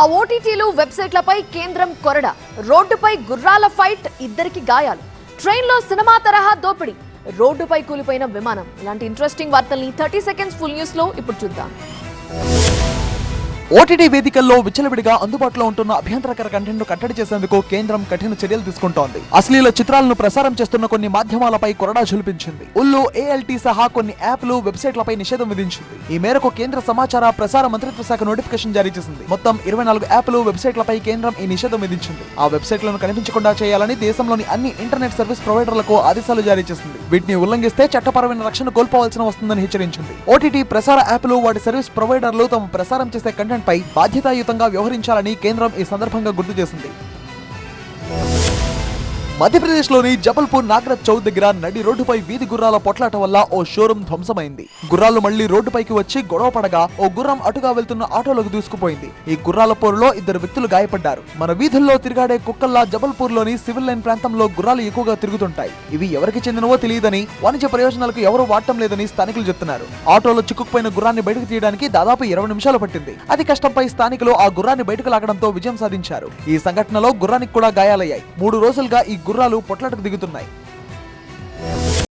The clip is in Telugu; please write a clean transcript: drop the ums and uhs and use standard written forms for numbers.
ఆ ఓటీటీలు వెబ్సైట్లపై కేంద్రం కొరడ, రోడ్డుపై గుర్రాల ఫైట్, ఇద్దరికి గాయాలు, ట్రైన్లో సినిమా తరహా దోపిడీ, రోడ్డుపై కూలిపోయిన విమానం. ఇలాంటి ఇంట్రెస్టింగ్ వార్తల్ని 30 సెకండ్స్ ఫుల్ న్యూస్ లో ఇప్పుడు చూద్దాం. ఓటీటీ వేదికల్లో విచ్చలవిడిగా అందుబాటులో ఉంటున్న అభ్యంతరకర కంటెంట్ ను కట్టడి చేసేందుకు కేంద్రం కఠిన చర్యలు తీసుకుంటోంది. అశ్లీల చిత్రాలను ప్రసారం చేస్తున్న కొన్ని మాధ్యమాలపై కొరడా ఝులిపించింది. ఉల్లు, ఏఎల్టీ సహా కొన్ని యాప్లు, వెబ్సైట్లపై నిషేధం విధించింది. ఈ మేరకు కేంద్ర సమాచార ప్రసార మంత్రిత్వ శాఖ నోటిఫికేషన్ జారీ చేసింది. మొత్తం 24 యాప్లు, వెబ్సైట్లపై కేంద్రం ఈ నిషేధం విధించింది. ఆ వెబ్సైట్లను కనిపించకుండా చేయాలని దేశంలోని అన్ని ఇంటర్నెట్ సర్వీస్ ప్రొవైడర్లకు ఆదేశాలు జారీ చేసింది. వీటిని ఉల్లంఘిస్తే చట్టపరమైన రక్షణ కోల్పోవాల్సిన వస్తుందని హెచ్చరించింది. ఓటీటీ ప్రసార యాప్లు, వాటి సర్వీస్ ప్రొవైడర్లు తమ ప్రసారం చేసే కంటెంట్ పై బాధ్యతాయుతంగా వ్యవహరించాలని కేంద్రం ఈ సందర్భంగా గుర్తు చేసింది. మధ్యప్రదేశ్లోని జబల్పూర్ నాగరాజ్ చౌక్ దగ్గర నడి రోడ్డుపై వీధి గుర్రాల పొట్లాట వల్ల ఓ షోరూం ధ్వంసమైంది. గుర్రాలు మళ్లీ రోడ్డుపైకి వచ్చి గొడవ పడగా ఓ గుర్రం అటుగా వెళ్తున్న ఆటోలోకి దూసుకుపోయింది. ఈ గుర్రాల పోరులో 2 వ్యక్తులు గాయపడ్డారు. మన వీధుల్లో తిరిగాడే కుక్కల్లా జబల్పూర్ లోని సివిల్ లైన్ ప్రాంతంలో గుర్రాలు ఎక్కువగా తిరుగుతుంటాయి. ఇవి ఎవరికి చెందినవో తెలియదని, వాణిజ్య ప్రయోజనాలకు ఎవరూ వాడటం లేదని స్థానికులు చెప్తున్నారు. ఆటోలో చిక్కుకుపోయిన గుర్రాన్ని బయటకు తీయడానికి దాదాపు 20 నిమిషాలు పట్టింది. అతి కష్టంపై స్థానికులు ఆ గుర్రాన్ని బయటకు లాగడంతో విజయం సాధించారు. ఈ సంఘటనలో గుర్రానికి కూడా గాయాలయ్యాయి. 3 రోజులుగా ఈ గుర్రాలు పొట్లాటకు దిగుతున్నాయి.